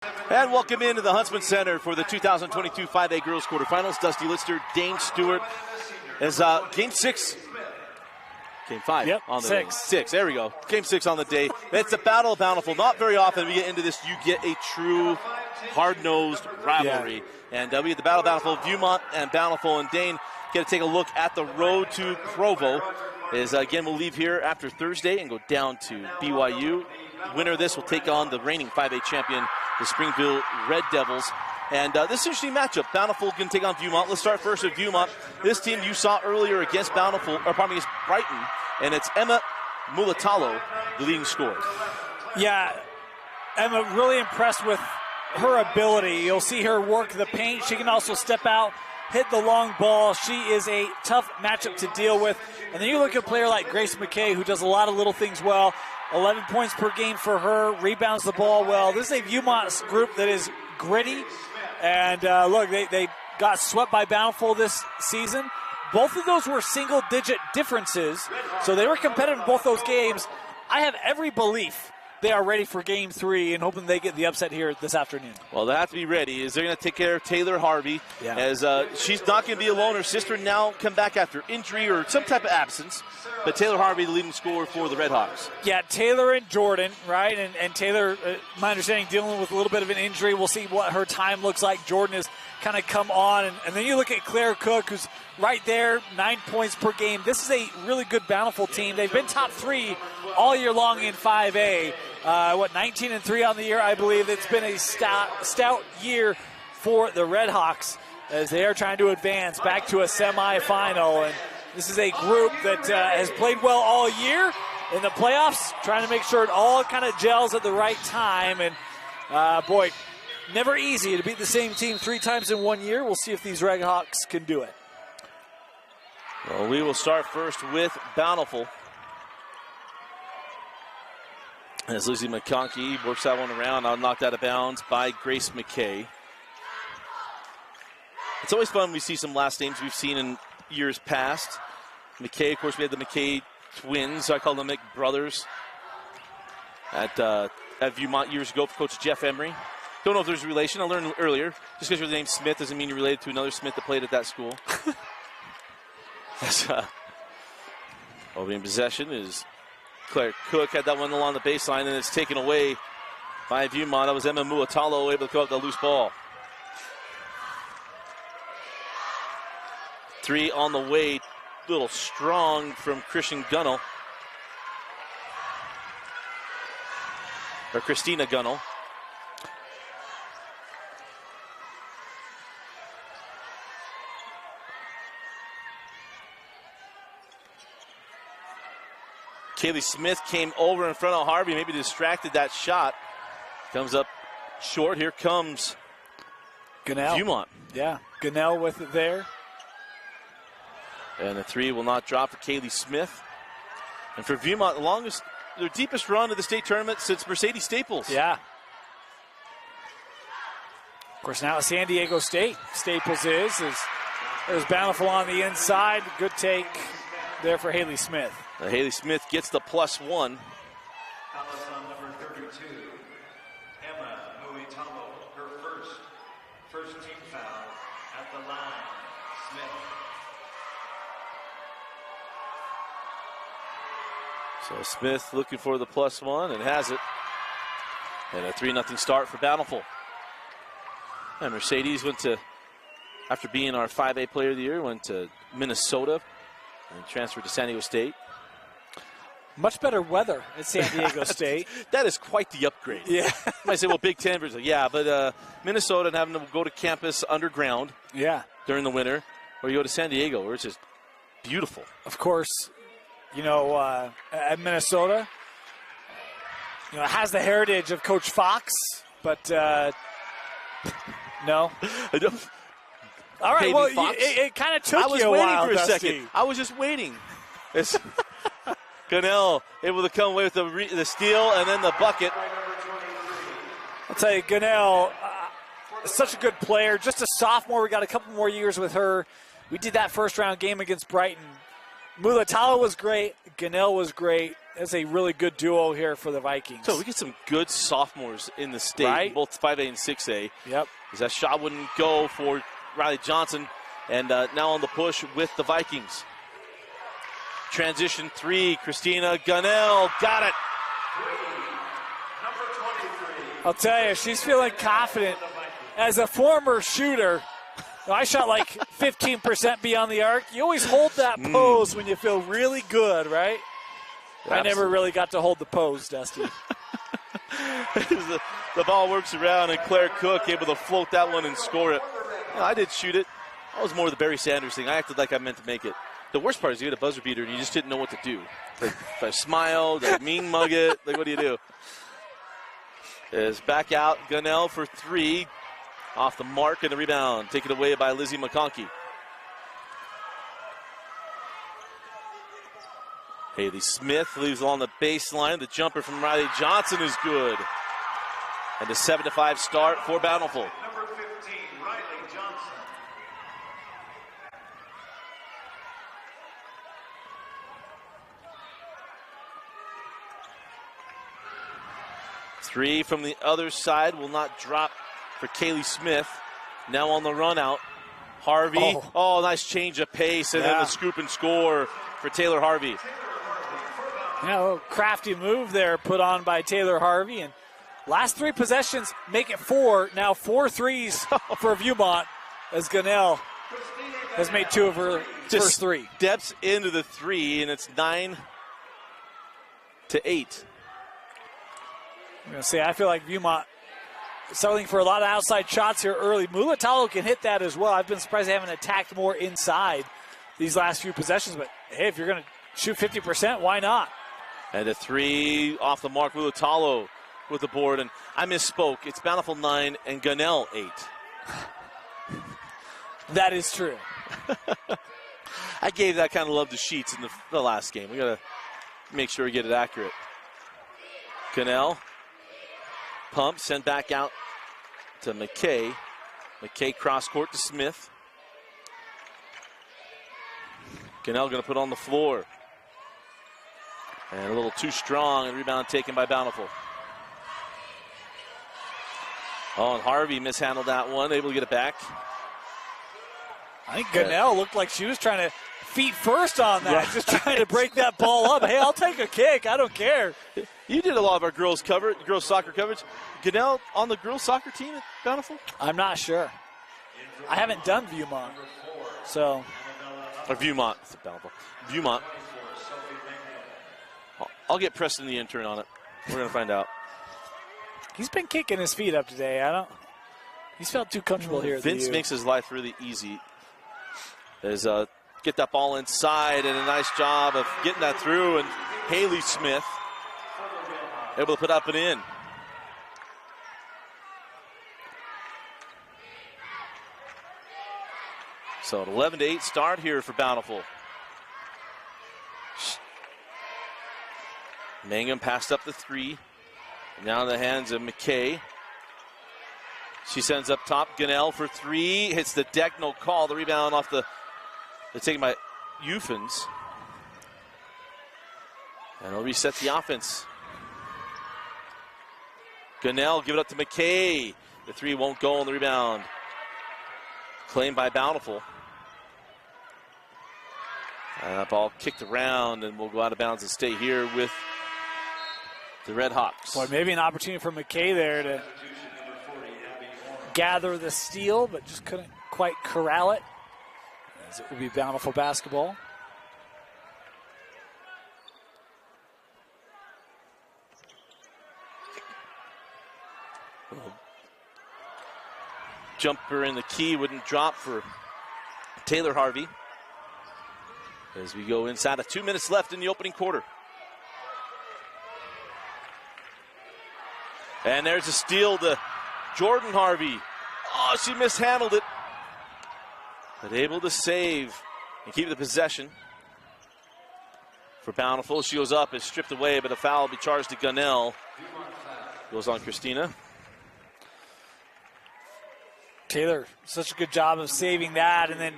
And welcome into the Huntsman Center for the 2022 5A Girls Quarterfinals. Dusty Lister, Dane Stewart, as Game 6. Game 5 on the day. Six, there we go. Game 6 on the day. It's the Battle of Bountiful. Not very often we get into this, you get a true hard-nosed rivalry. Yeah. And we get the Battle of Bountiful, Viewmont and Bountiful. And Dane, get to take a look at the road to Provo. Again, we'll leave here after Thursday and go down to BYU. Winner of this will take on the reigning 5A champion, the Springville Red Devils. And this is an interesting matchup. Bountiful can take on Viewmont. Let's start first with Viewmont. This team you saw earlier against against Brighton, and it's Emma Mulatalo, the leading scorer. Yeah, Emma really impressed with her ability. You'll see her work the paint. She can also step out, hit the long ball. She is a tough matchup to deal with. And then you look at a player like Grace McKay, who does a lot of little things well. 11 points per game for her, rebounds the ball well. This is a Viewmont group that is gritty. And look, they got swept by Bountiful this season. Both of those were single-digit differences, so they were competitive in both those games. I have every belief they are ready for Game 3 and hoping they get the upset here this afternoon. Well, they have to be ready. They're going to take care of Taylor Harvey, as she's not going to be alone. Her sister now come back after injury or some type of absence. But Taylor Harvey, the leading scorer for the Redhawks. Yeah, Taylor and Jordan, right? And Taylor, my understanding, dealing with a little bit of an injury. We'll see what her time looks like. Jordan has kind of come on. And then you look at Claire Cook, who's right there, 9 points per game. This is a really good Bountiful team. They've been top 3 all year long in 5A. 19-3 on the year, I believe. It's been a stout year for the Redhawks as they are trying to advance back to a semifinal. And this is a group that has played well all year in the playoffs, trying to make sure it all kind of gels at the right time. And, boy, never easy to beat the same team 3 times in 1 year. We'll see if these Redhawks can do it. Well, we will start first with Bountiful. As Lizzie McConkey works that one around, now knocked out of bounds by Grace McKay. It's always fun when we see some last names we've seen in years past. McKay, of course, we had the McKay twins. I call them McBrothers at Viewmont years ago for Coach Jeff Emery. Don't know if there's a relation. I learned earlier. Just because you're the name Smith doesn't mean you're related to another Smith that played at that school. Opening possession is Claire Cook. Had that one along the baseline, and it's taken away by Viewmont. That was Emma Muatalo able to go up the loose ball. 3 on the way. A little strong from Christina Gunnell. Kaylee Smith came over in front of Harvey, maybe distracted that shot. Comes up short. Here comes Gunnell. Viewmont. Yeah, Gunnell with it there. And the 3 will not drop for Kaylee Smith. And for Viewmont, their deepest run of the state tournament since Mercedes Staples. Yeah. Of course, now at San Diego State, Staples there's Bountiful on the inside. Good take there for Haley Smith. Haley Smith gets the +1. Number 32, Emma Muitalo, her first team foul at the line. Smith. So Smith looking for the +1 and has it. And a 3-0 start for Bountiful. And Mercedes went to, after being our 5A player of the year, went to Minnesota and transferred to San Diego State. Much better weather at San Diego State. That is quite the upgrade. Yeah. You might say, well, Big Ten, but Minnesota and having to go to campus underground during the winter, or you go to San Diego, where it's just beautiful. Of course, at Minnesota, it has the heritage of Coach Fox, but no. All right, well, it kind of took you a while. I was waiting for a second. I was just waiting. Gunnell able to come away with the steal and then the bucket. I'll tell you, Gunnell, such a good player. Just a sophomore. We got a couple more years with her. We did that first-round game against Brighton. Mulatalo was great. Gunnell was great. That's a really good duo here for the Vikings. So we get some good sophomores in the state, right? Both 5A and 6A. Yep. As that shot wouldn't go for Riley Johnson, and now on the push with the Vikings. Transition 3, Christina Gunnell got it. I'll tell you, she's feeling confident. As a former shooter, I shot like 15% beyond the arc. You always hold that pose when you feel really good, right? Absolutely. I never really got to hold the pose, Dusty. The ball works around, and Claire Cook able to float that one and score it. You know, I did shoot it. That was more the Barry Sanders thing. I acted like I meant to make it. The worst part is you get a buzzer beater, and you just didn't know what to do. Like, if I smiled, I mean mug it. Like, what do you do? Is back out, Gunnell for 3. Off the mark and the rebound. Taken away by Lizzie McConkey. Haley Smith leaves along the baseline. The jumper from Riley Johnson is good. And a 7-5 start for Bountiful. Number 15, Riley Johnson. Three from the other side will not drop for Kaylee Smith. Now on the run out. Harvey. Oh, nice change of pace. And then the scoop and score for Taylor Harvey. Yeah, a little crafty move there put on by Taylor Harvey. And last 3 possessions make it 4. Now 4 threes for Viewmont as Gunnell has made 2 of her first 3. Steps into the 3, and it's 9-8. I'm going to say, I feel like Viewmont settling for a lot of outside shots here early. Mulatalo can hit that as well. I've been surprised they haven't attacked more inside these last few possessions. But, hey, if you're going to shoot 50%, why not? And a 3 off the mark. Mulatalo with the board. And I misspoke. It's Bountiful 9 and Gunnell 8. That is true. I gave that kind of love to Sheets in the last game. We got to make sure we get it accurate. Gunnell. Pump, sent back out to McKay. McKay cross court to Smith. Gunnell going to put on the floor. And a little too strong, and rebound taken by Bountiful. Oh, and Harvey mishandled that one, able to get it back. I think Gunnell looked like she was trying to feet first on that, just trying to break that ball up. Hey, I'll take a kick. I don't care. You did a lot of our girls soccer coverage. Gunnell on the girls soccer team at Bountiful? I'm not sure. I haven't done Viewmont, so. Or Viewmont. Viewmont. I'll get Preston the intern on it. We're going to find out. He's been kicking his feet up today. He's felt too comfortable here. Vince makes his life really easy. There's get that ball inside, and a nice job of getting that through. And Haley Smith able to put up and in. So an 11-8 start here for Bountiful. Mangum passed up the 3. Now in the hands of McKay. She sends up top. Gunnell for 3. Hits the deck. No call. The rebound off the. They're taken by Euphens. And they'll reset the offense. Gunnell give it up to McKay. The 3 won't go on the rebound. Claimed by Bountiful. And that ball kicked around and will go out of bounds and stay here with the Redhawks. Boy, maybe an opportunity for McKay there to gather the steal, but just couldn't quite corral it. As it will be Bountiful basketball. Jumper in the key wouldn't drop for Taylor Harvey. As we go inside of 2 minutes left in the opening quarter. And there's a steal to Jordan Harvey. Oh, she mishandled it. But able to save and keep the possession. For Bountiful, she goes up, is stripped away, but a foul will be charged to Gunnell. Goes on Christina. Taylor, such a good job of saving that, and then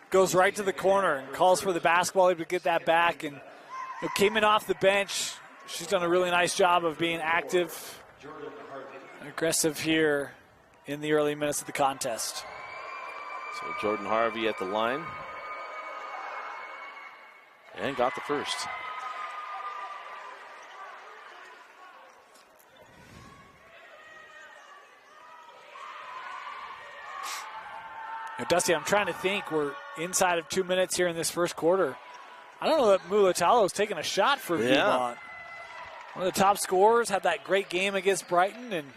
goes right to the corner and calls for the basketball to get that back. And came in off the bench. She's done a really nice job of being active, aggressive here in the early minutes of the contest. So Jordan Harvey at the line. And got the first. Now, Dusty, I'm trying to think. We're inside of 2 minutes here in this first quarter. I don't know that Mulatalo is taking a shot for Viewmont. One of the top scorers, had that great game against Brighton, and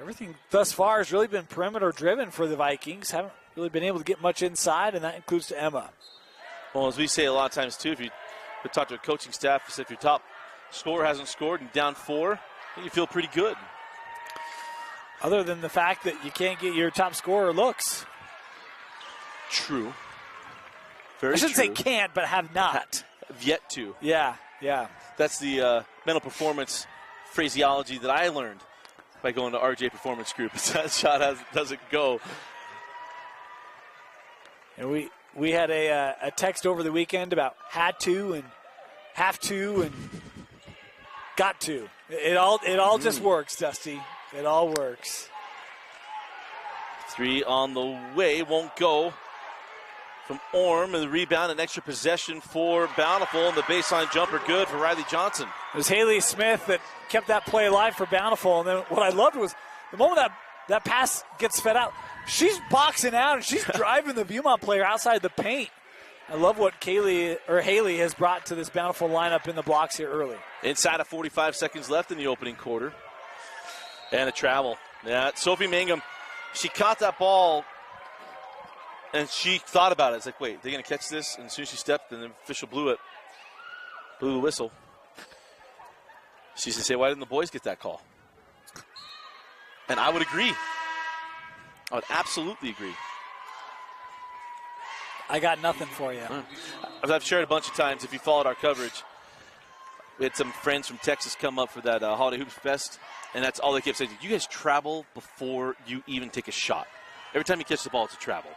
everything thus far has really been perimeter driven for the Vikings. Haven't really been able to get much inside, and that includes to Emma. Well, as we say a lot of times too, if you talk to a coaching staff, if your top scorer hasn't scored and down 4, then you feel pretty good. Other than the fact that you can't get your top scorer looks. True. Very I shouldn't true. say can't, but have not. Have yet to. Yeah. That's the mental performance phraseology that I learned by going to RJ Performance Group. That shot doesn't go. And we had a text over the weekend about had to and have to and got to. It all just works, Dusty. It all works. 3 on the way, won't go. From Orm, and the rebound, an extra possession for Bountiful, and the baseline jumper good for Riley Johnson. It was Haley Smith that kept that play alive for Bountiful, and then what I loved was the moment that pass gets fed out, she's boxing out and she's driving the Viewmont player outside the paint. I love what Haley has brought to this Bountiful lineup in the blocks here early. Inside of 45 seconds left in the opening quarter. And a travel. Yeah, Sophie Mangum, she caught that ball, and she thought about it. It's like, wait, they're going to catch this? And as soon as she stepped, and the official blew the whistle. She said, why didn't the boys get that call? And I would agree. I would absolutely agree. I got nothing for you. As I've shared a bunch of times, if you followed our coverage, we had some friends from Texas come up for that Holiday Hoops Fest, and that's all they kept saying. You guys travel before you even take a shot. Every time you catch the ball, it's a travel.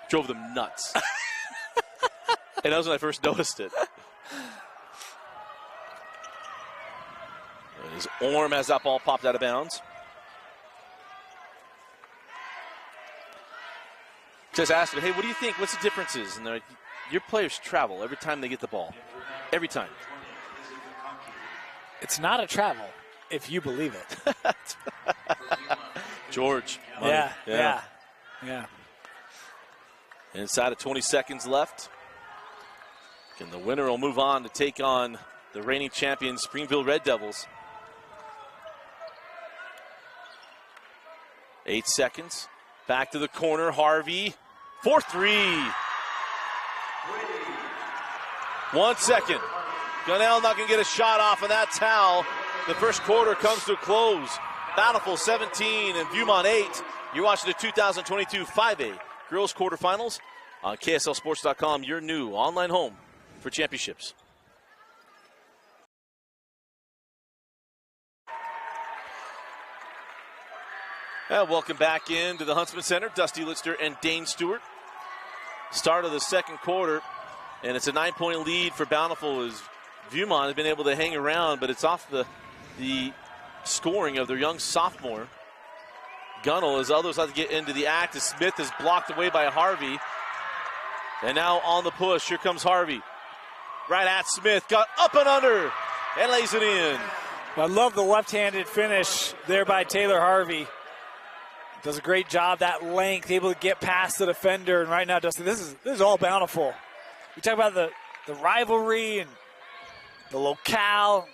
Drove them nuts. And that was when I first noticed it. As Orm has that ball popped out of bounds. Just asked him, hey, what do you think? What's the differences? And they're like, your players travel every time they get the ball. Every time. It's not a travel, if you believe it. George. Yeah. Inside of 20 seconds left. And the winner will move on to take on the reigning champion Springfield Red Devils. 8 seconds. Back to the corner. Harvey. 4-3. 1 second. Gunnell not going to get a shot off of that towel. The first quarter comes to a close. Bountiful 17 and Viewmont 8. You're watching the 2022 5A Girls Quarterfinals on KSLSports.com, your new online home for championships. Welcome back into the Huntsman Center. Dusty Litster and Dane Stewart. Start of the second quarter, and it's a 9-point lead for Bountiful as Viewmont has been able to hang around, but it's off the scoring of their young sophomore. Gunnell, as others like to get into the act, as Smith is blocked away by Harvey. And now on the push, here comes Harvey. Right at Smith, got up and under, and lays it in. I love the left-handed finish there by Taylor Harvey. Does a great job, that length, able to get past the defender. And right now, Dustin, this is all Bountiful. We talk about the rivalry and the locale.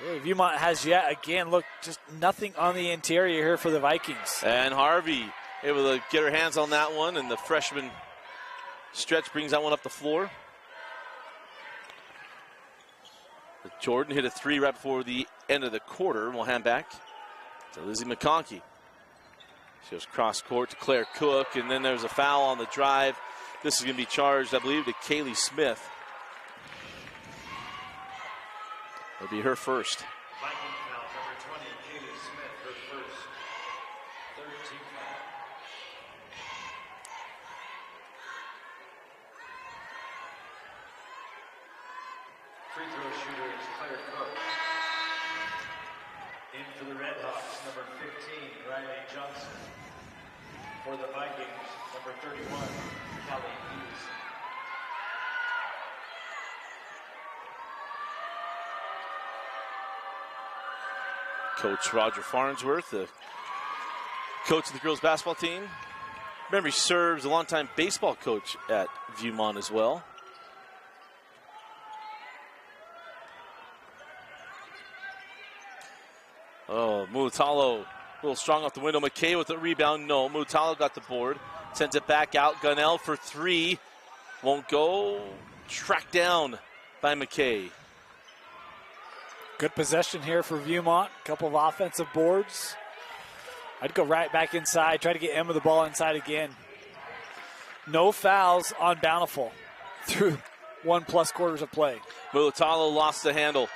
Really, Viewmont has yet again, look, just nothing on the interior here for the Vikings. And Harvey able to get her hands on that one, and the freshman stretch brings that one up the floor. But Jordan hit a 3 right before the end of the quarter, and we'll hand back to Lizzie McConkey. She goes cross court to Claire Cook, and then there's a foul on the drive. This is going to be charged, I believe, to Kaylee Smith. It'll be her first. Viking foul, number 20, Kaylee Smith, her first. 13 foul. Free throw shooter is Claire Cook. In for the Redhawks, number 15, Riley Johnson. For the Vikings, number 31, Kelly Hughes. Coach Roger Farnsworth, the coach of the girls basketball team. Remember, he serves a longtime baseball coach at Viewmont as well. Oh, Mulatalo, a little strong off the window. McKay with the rebound. No, Mulatalo got the board. Sends it back out. Gunnell for three. Won't go. Tracked down by McKay. Good possession here for Viewmont. A couple of offensive boards. I'd go right back inside, try to get Emma the ball inside again. No fouls on Bountiful through 1+ quarters of play. Mulatalo lost the handle.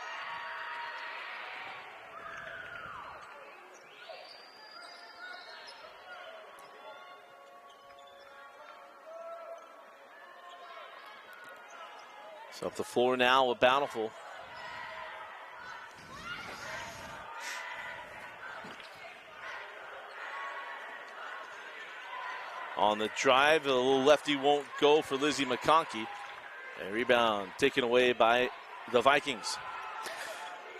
So up the floor now with Bountiful. On the drive, the little lefty won't go for Lizzie McConkey. A rebound taken away by the Vikings.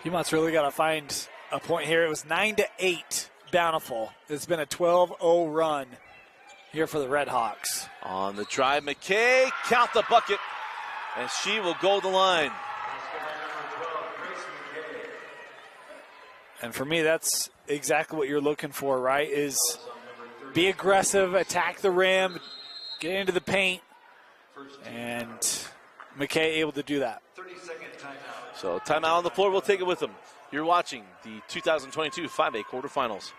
Viewmont's really got to find a point here. It was 9-8 Bountiful. It's been a 12-0 run here for the Redhawks. On the drive, McKay, count the bucket, and she will go the line. And for me, that's exactly what you're looking for, right? Is be aggressive, attack the rim, get into the paint, and McKay able to do that. 30-second timeout. So timeout on the floor, we'll take it with them. You're watching the 2022 5A quarterfinals.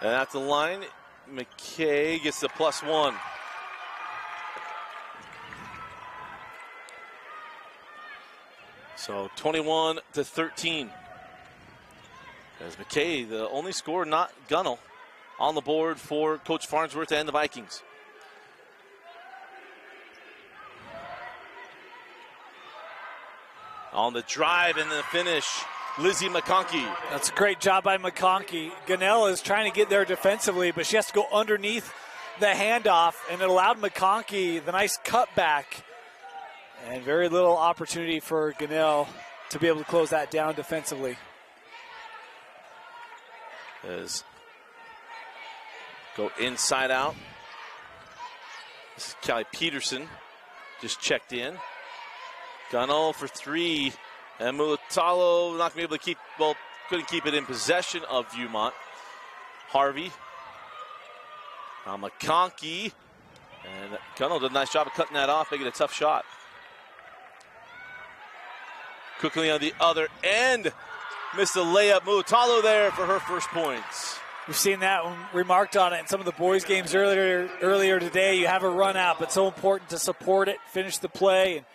And at the line, McKay gets the +1. So 21-13. As McKay, the only scorer, not Gunnell, on the board for Coach Farnsworth and the Vikings. On the drive and the finish, Lizzie McConkey. That's a great job by McConkey. Gunnell is trying to get there defensively, but she has to go underneath the handoff, and it allowed McConkey the nice cutback. And very little opportunity for Gunnell to be able to close that down defensively. As go inside out. This is Callie Peterson, just checked in. Gunnell for three. And Mulatalo not going to be able to keep, well, couldn't keep it in possession of Viewmont. Harvey. Now McConkey. And Gunnell did a nice job of cutting that off, making it a tough shot. Quickly on the other end. Missed the layup. Mulatalo there for her first points. We've seen that when we remarked on it in some of the boys' games earlier today. You have a run out, but so important to support it, finish the play. And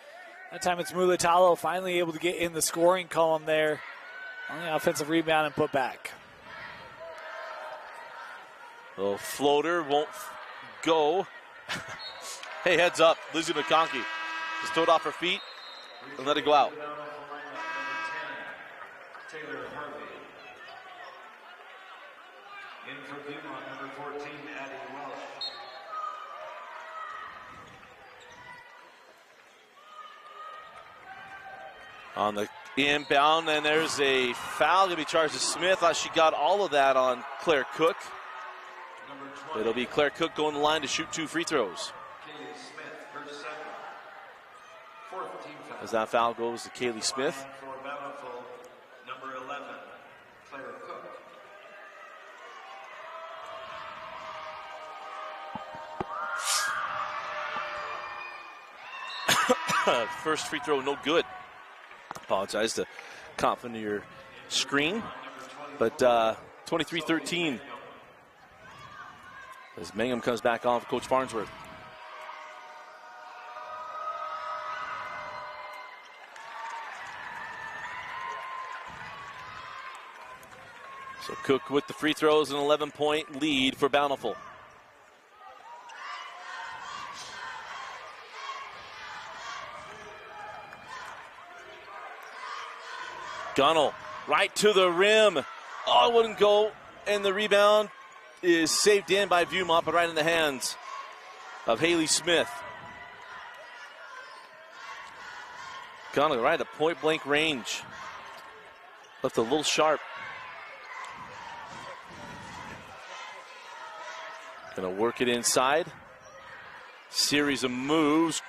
that time it's Mulatalo finally able to get in the scoring column there on the offensive rebound and put back. Little floater won't go. Hey, heads up. Lizzie McConkey just throw it off her feet and let it go out. Taylor Harvey. In for Viewmont, number 14, Addie Welsh. On the inbound, and there's a foul going to be charged to Smith. Thought she got all of that on Claire Cook. It'll be Claire Cook going to the line to shoot 2 free throws. As that foul goes to Kaylee Smith. For Bountiful, number 11, Claire Cook. First free throw, no good. Apologize to confident in your screen. But 23-13. As Mangum comes back on for Coach Farnsworth. So Cook with the free throws, an 11-point lead for Bountiful. Gunnell right to the rim. Oh, it wouldn't go. And the rebound is saved in by Viewmont, but right in the hands of Haley Smith. Gunnell right at point-blank range. Left a little sharp. Gonna work it inside. Series of moves.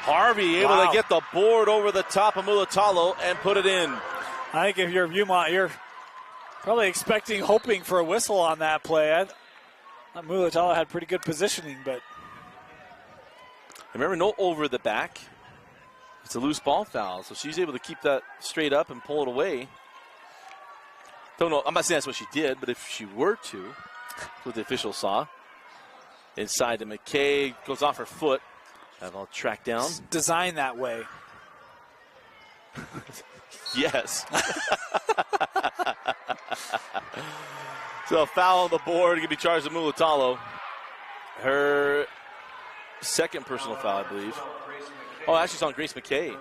Harvey able to get the board over the top of Mulatalo and put it in. I think if you're Viewmont, you're probably expecting, hoping for a whistle on that play. Mulatalo had pretty good positioning, but. Remember, no over the back. It's a loose ball foul, so she's able to keep that straight up and pull it away. Don't know, I'm not saying that's what she did, but if she were to, that's what the official saw. Inside to McKay, goes off her foot. Have all tracked down. It's designed that way. Yes. So a foul on the board, going to be charged to Mulatalo. Her second personal foul, I believe. Oh, actually it's on Grace McKay.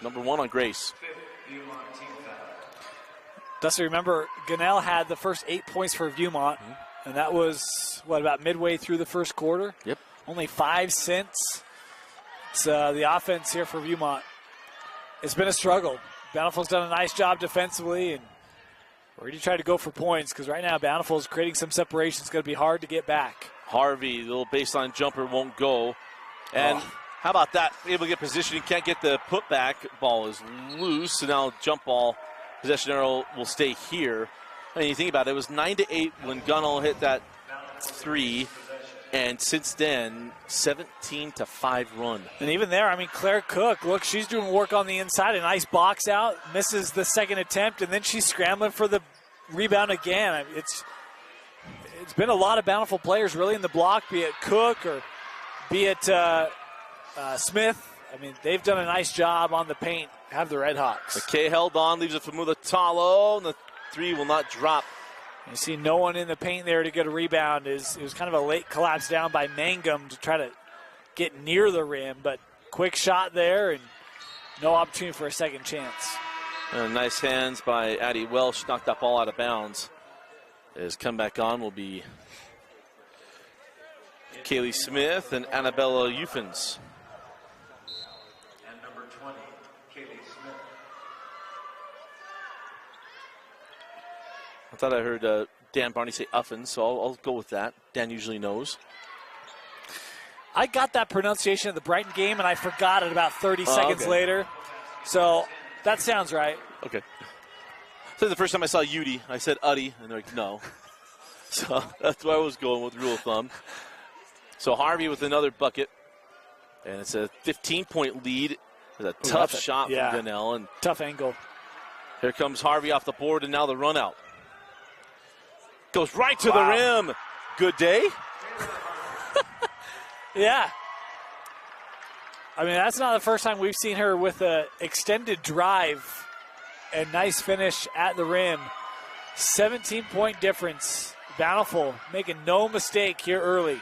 Number 1 on Grace. Dusty, remember, Gunnell had the first 8 points for Viewmont, and that was, about midway through the first quarter? Yep. Only 5 since. It's the offense here for Viewmont. It's been a struggle. Bountiful's done a nice job defensively, and we're going to try to go for points because right now Bountiful is creating some separation. It's going to be hard to get back. Harvey, the little baseline jumper won't go. And how about that? Able to get positioning, can't get the putback. Ball is loose, so now jump ball. Possession arrow will stay here. I mean, you think about it, it was 9-8 when Gunnell hit that 3. And since then, 17-5 run. And even there, I mean, Claire Cook, look, she's doing work on the inside. A nice box out, misses the second attempt, and then she's scrambling for the rebound again. I mean, it's been a lot of Bountiful players really in the block, be it Cook or be it Smith. I mean, they've done a nice job on the paint, have the Redhawks. McKay held on, leaves it for Mulatalo, and the 3 will not drop. You see no one in the paint there to get a rebound. It was kind of a late collapse down by Mangum to try to get near the rim, but quick shot there and no opportunity for a second chance. And nice hands by Addie Welsh, knocked that ball out of bounds. As come back on will be Kaylee Smith and Annabella Euphens. And number 20, Kaylee Smith. I thought I heard Dan Barney say Uffens, so I'll go with that. Dan usually knows. I got that pronunciation at the Brighton game, and I forgot it about 30 seconds later. So that sounds right. Okay. So the first time I saw Udi, I said Uddy, and they're like, no. So that's why I was going with rule of thumb. So Harvey with another bucket, and it's a 15-point lead. It's a tough shot from Gunnell. And tough angle. Here comes Harvey off the board, and now the run out. Goes right to the rim. Good day. Yeah. I mean, that's not the first time we've seen her with an extended drive and nice finish at the rim. 17-point difference. Bountiful making no mistake here early.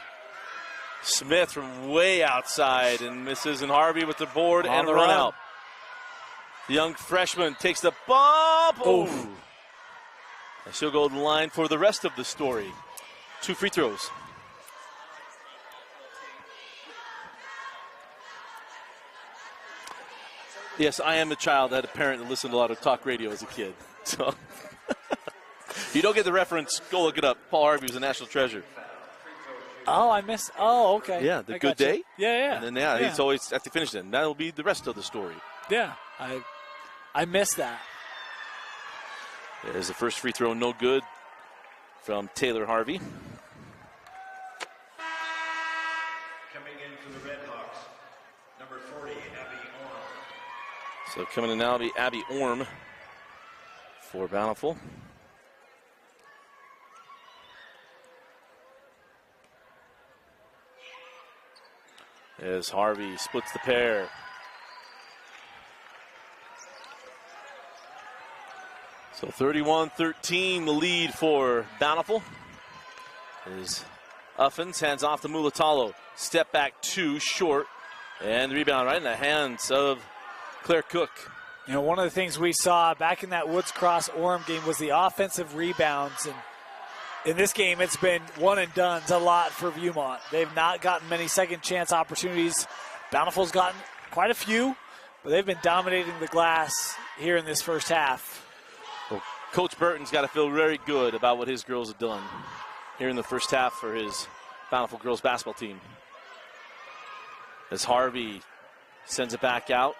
Smith from way outside and misses, and Harvey with the board On and the run run. out. The young freshman takes the bump. Oh. And she'll go to the line for the rest of the story. 2 free throws. Yes, I am a child that had a parent that listened to a lot of talk radio as a kid. So if you don't get the reference, go look it up. Paul Harvey was a national treasure. Oh, I missed. Oh, okay. Yeah, the Good Day. Yeah. And then, he's always at the finish then. That'll be the rest of the story. Yeah, I missed that. There's the first free throw, no good from Taylor Harvey. Coming in for the Redhawks, number 40, Abby Orm. So coming in now will be Abby Orm for Bountiful. As Harvey splits the pair. So 31-13, the lead for Bountiful. As Uffins hands off to Mulatalo. Step back 2, short. And the rebound right in the hands of Claire Cook. You know, one of the things we saw back in that Woods Cross Orem game was the offensive rebounds. And in this game, it's been one and dones a lot for Viewmont. They've not gotten many second chance opportunities. Bountiful's gotten quite a few, but they've been dominating the glass here in this first half. Well, Coach Burton's got to feel very good about what his girls have done here in the first half for his Bountiful girls basketball team. As Harvey sends it back out.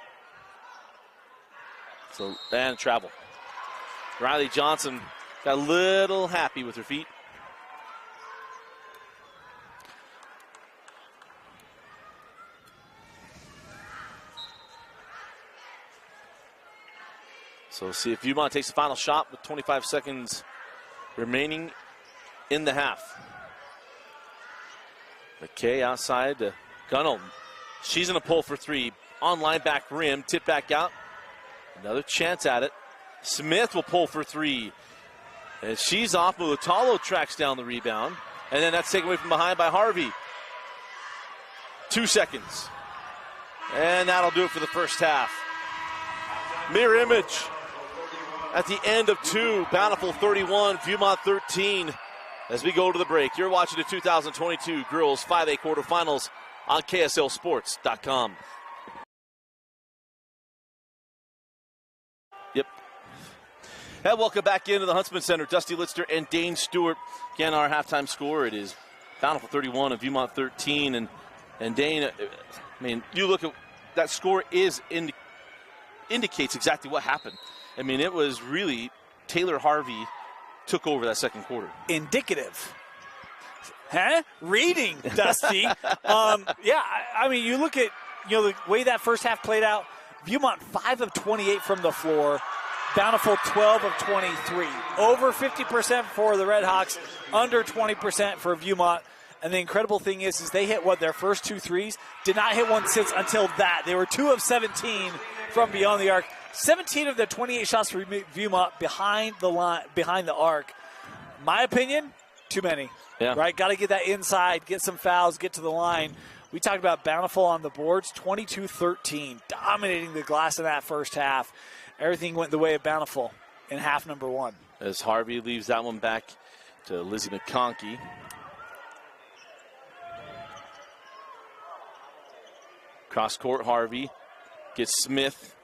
So, and travel. Riley Johnson got a little happy with her feet. So we'll see if Viewmont takes the final shot with 25 seconds remaining in the half. McKay outside to Gunnell. She's going to pull for 3. On line back rim, tip back out. Another chance at it. Smith will pull for 3. And she's off. Mulatalo tracks down the rebound. And then that's taken away from behind by Harvey. 2 seconds. And that'll do it for the first half. Mirror image at the end of 2. Bountiful 31, Viewmont 13. As we go to the break, you're watching the 2022 Girls 5A Quarterfinals on KSLSports.com. Yep. And welcome back into the Huntsman Center. Dusty Lister and Dane Stewart. Again, our halftime score, it is Bountiful 31 and Viewmont 13. And Dane, I mean, you look at that score indicates exactly what happened. I mean, it was really Taylor Harvey took over that second quarter. Indicative. Huh? Reading, Dusty. Yeah, I mean, you look at the way that first half played out. Viewmont 5 of 28 from the floor. Bountiful 12 of 23. Over 50% for the Redhawks, under 20% for Viewmont. And the incredible thing is they hit their first 2 threes. Did not hit one since until that. They were 2 of 17 from beyond the arc. 17 of the 28 shots for Viewmont behind the arc. My opinion, too many. Yeah. Right? Got to get that inside, get some fouls, get to the line. We talked about Bountiful on the boards, 22-13, dominating the glass in that first half. Everything went the way of Bountiful in half number 1. As Harvey leaves that one back to Lizzie McConkey. Cross court, Harvey gets Smith.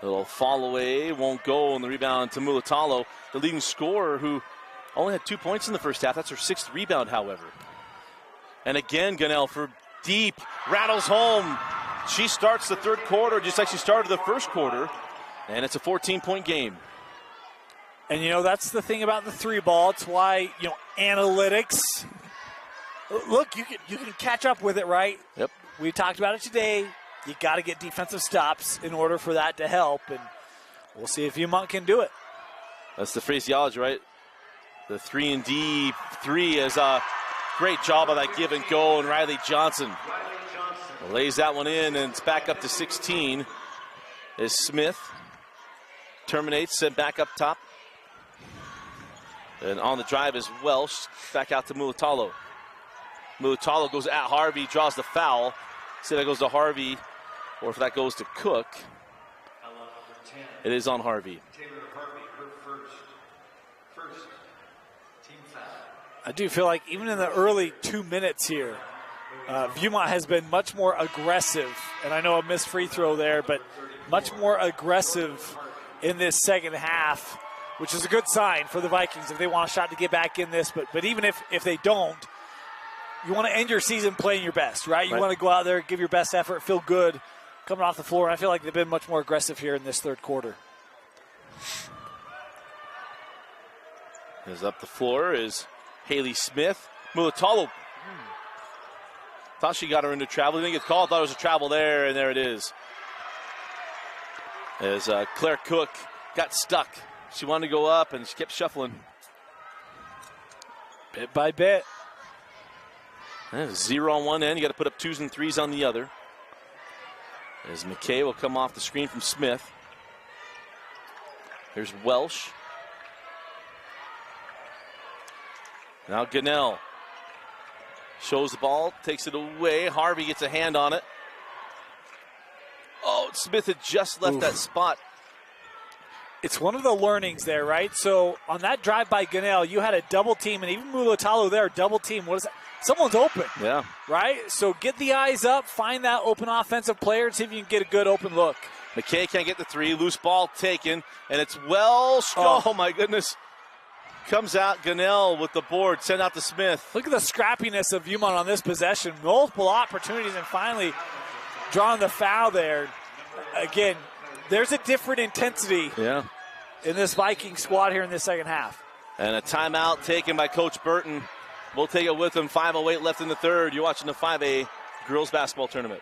A little fall away, won't go, and the rebound to Mulatalo, the leading scorer who only had 2 points in the first half. That's her 6th rebound, however. And again, Gunnell for deep, rattles home. She starts the third quarter just like she started the first quarter, and it's a 14-point game. And, that's the thing about the 3 ball. It's why, analytics. Look, you can catch up with it, right? Yep. We talked about it today. You got to get defensive stops in order for that to help, and we'll see if Viewmont can do it. That's the phraseology, right? The 3-and-D 3 is a great job of that give and go, and Riley Johnson lays that one in, and it's back up to 16 as Smith terminates, sent back up top. And on the drive is Welsh, back out to Mulatalo. Mulatalo goes at Harvey, draws the foul. See if that goes to Harvey, or if that goes to Cook. It is on Harvey. Taylor Harvey, her first team foul. I do feel like even in the early 2 minutes here, Viewmont has been much more aggressive. And I know a missed free throw there, but much more aggressive in this second half, which is a good sign for the Vikings if they want a shot to get back in this. But even if they don't, you want to end your season playing your best, right? You want to go out there, give your best effort, feel good coming off the floor. And I feel like they've been much more aggressive here in this third quarter. Is up the floor is Haley Smith. Mulatalo thought she got her into travel. Didn't get called. Thought it was a travel there, and there it is. As Claire Cook got stuck. She wanted to go up, and she kept shuffling. Bit by bit. 0 on one end. You got to put up 2s and 3s on the other. As McKay will come off the screen from Smith. Here's Welsh. Now Gunnell shows the ball, takes it away. Harvey gets a hand on it. Oh, Smith had just left that spot. It's one of the learnings there, right? So on that drive by Gunnell, you had a double team, and even Mulatalo there, double team. What is that? Someone's open. Yeah. Right? So get the eyes up, find that open offensive player, and see if you can get a good open look. McKay can't get the 3. Loose ball taken, and it's Welsh. Oh my goodness. Comes out, Gunnell with the board, send out to Smith. Look at the scrappiness of Viewmont on this possession. Multiple opportunities, and finally drawing the foul there. Again, there's a different intensity in this Viking squad here in this second half. And a timeout taken by Coach Burton. We'll take it with him. 5:08 left in the third. You're watching the 5A girls basketball tournament.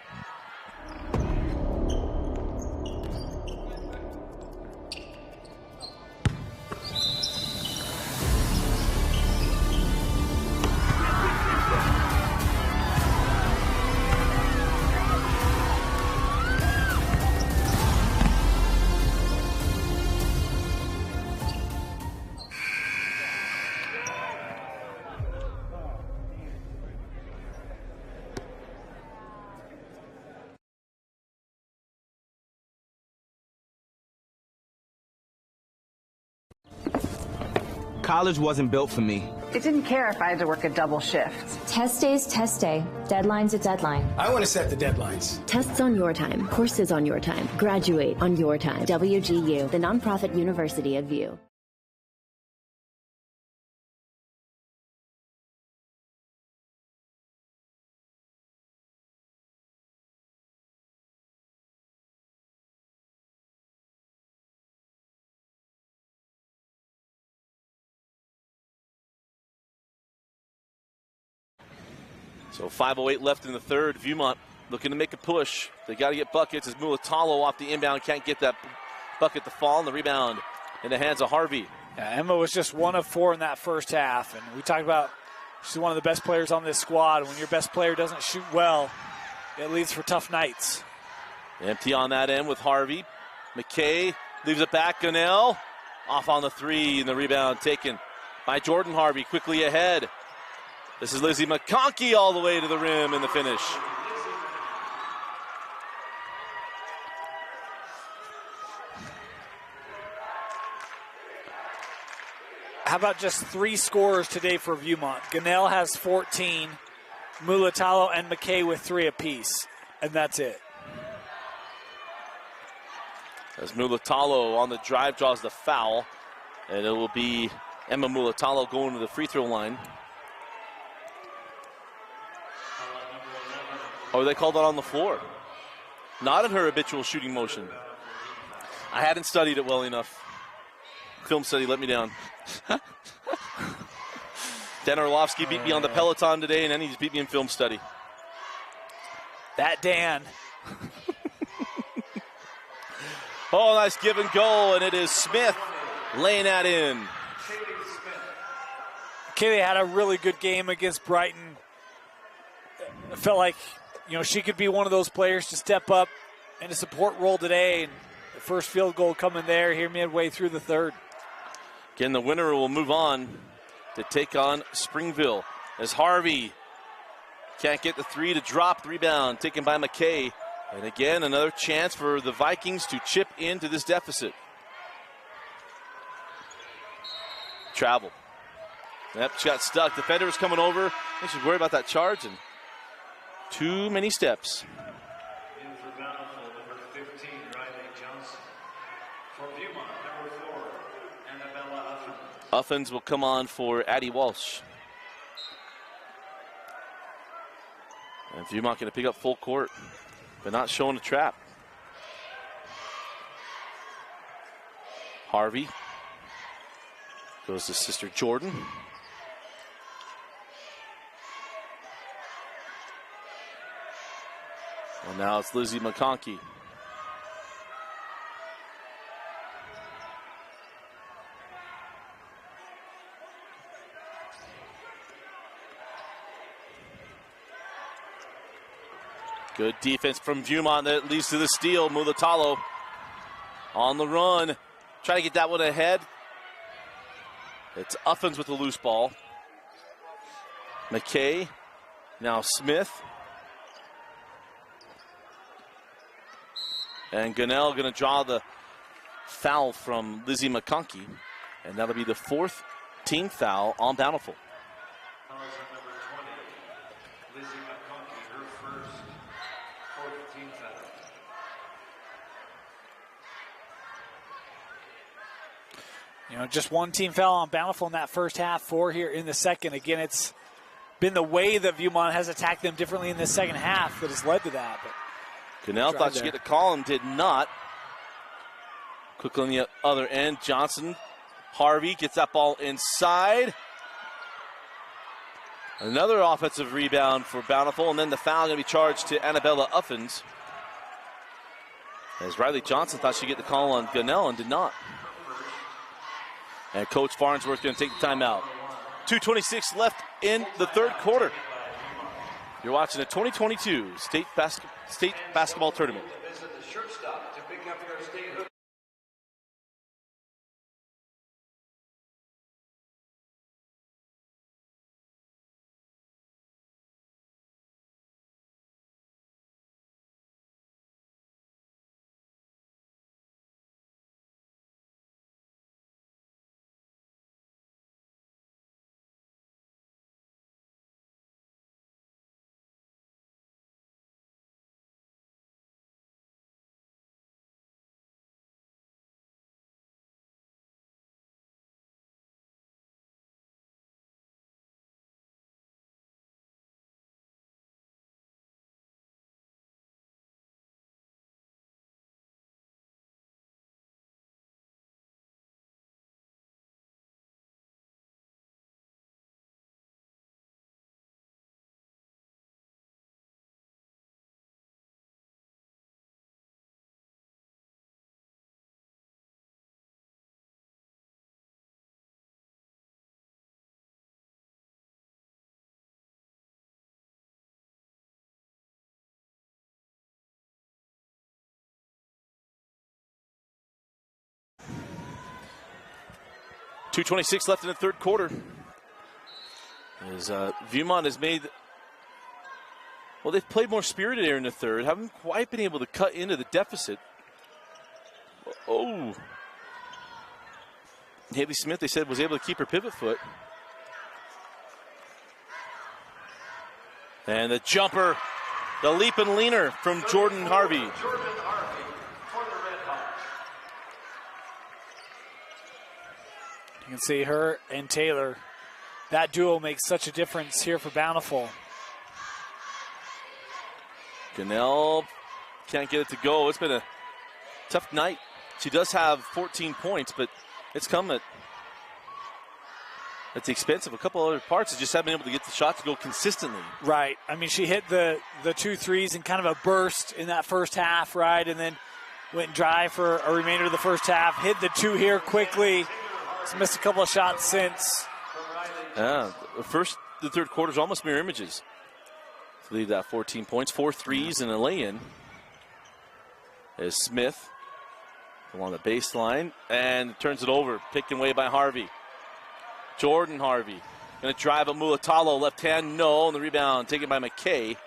College wasn't built for me. It didn't care if I had to work a double shift. Test day's test day. Deadline's a deadline. I want to set the deadlines. Tests on your time. Courses on your time. Graduate on your time. WGU, the nonprofit university of View. So 5:08 left in the third. Viewmont looking to make a push. They got to get buckets as Mulatalo off the inbound. Can't get that bucket to fall. And the rebound in the hands of Harvey. Yeah, Emma was just 1 of 4 in that first half. And we talked about she's one of the best players on this squad. When your best player doesn't shoot well, it leads for tough nights. Empty on that end with Harvey. McKay leaves it back. Gunnell off on the 3. And the rebound taken by Jordan Harvey. Quickly ahead. This is Lizzie McConkey all the way to the rim in the finish. How about just 3 scorers today for Viewmont? Gunnell has 14, Mulatalo and McKay with 3 apiece, and that's it. As Mulatalo on the drive draws the foul, and it will be Emma Mulatalo going to the free throw line. Oh, they called that on the floor. Not in her habitual shooting motion. I hadn't studied it well enough. Film study let me down. Dan Orlovsky beat me on the Peloton today, and then he's beat me in film study. That Dan. Oh, nice give and go, and it is Smith laying that in. Kaylee had a really good game against Brighton. It felt like, she could be one of those players to step up in a support role today. And the first field goal coming there here midway through the third. Again, the winner will move on to take on Springville as Harvey can't get the 3 to drop. The rebound taken by McKay. And again, another chance for the Vikings to chip into this deficit. Travel. Yep, she got stuck. Defender was coming over. I think she's worried about that charge, and too many steps. In for Bountiful, number 15, Riley Uffins will come on for Addie Walsh. And Viewmont going to pick up full court, but not showing a trap. Harvey goes to sister Jordan. Well, now it's Lizzie McConkey. Good defense from Viewmont that leads to the steal. Mulatalo on the run. Try to get that one ahead. It's Uffins with the loose ball. McKay, now Smith. And Gunnell going to draw the foul from Lizzie McConkey. And that'll be the 4th team foul on Bountiful. Number 20, Lizzie McConkey, her first 4th team foul. You know, just one team foul on Bountiful in that first half, 4 here in the second. Again, it's been the way that Viewmont has attacked them differently in the second half that has led to that. But Gunnell thought she'd get the call and did not. Quickly on the other end, Johnson. Harvey gets that ball inside. Another offensive rebound for Bountiful, and then the foul going to be charged to Annabella Uffins. As Riley Johnson thought she'd get the call on Gunnell and did not. And Coach Farnsworth going to take the timeout. 2:26 left in the third quarter. You're watching the 2022 State Basketball Tournament. Visit the shirt stop to pick up your statehood. .226 left in the third quarter. As Viewmont has made, well, they've played more spirited here in the third. Haven't quite been able to cut into the deficit. Oh. Haley Smith, they said, was able to keep her pivot foot. And the jumper, the leap and leaner from Jordan Harvey. Jordan Harvey for the Redhawks. you can see her and Taylor. That duo makes such a difference here for Bountiful. Gunnell can't get it to go. It's been a tough night. She does have 14 points, but it's come at the expense of a couple other parts. Of just haven't been able to get the shot to go consistently. Right. I mean, she hit the 2 threes in kind of a burst in that first half, right? And then went dry for a remainder of the first half. Hit the 2 here quickly. She's missed a couple of shots since. Yeah, the third quarter's almost mirror images. To leave that 14 points, 4 threes and a lay-in. As Smith along the baseline and turns it over, picked away by Harvey. Jordan Harvey going to drive a Mulatalo, left hand, no, and the rebound taken by McKay.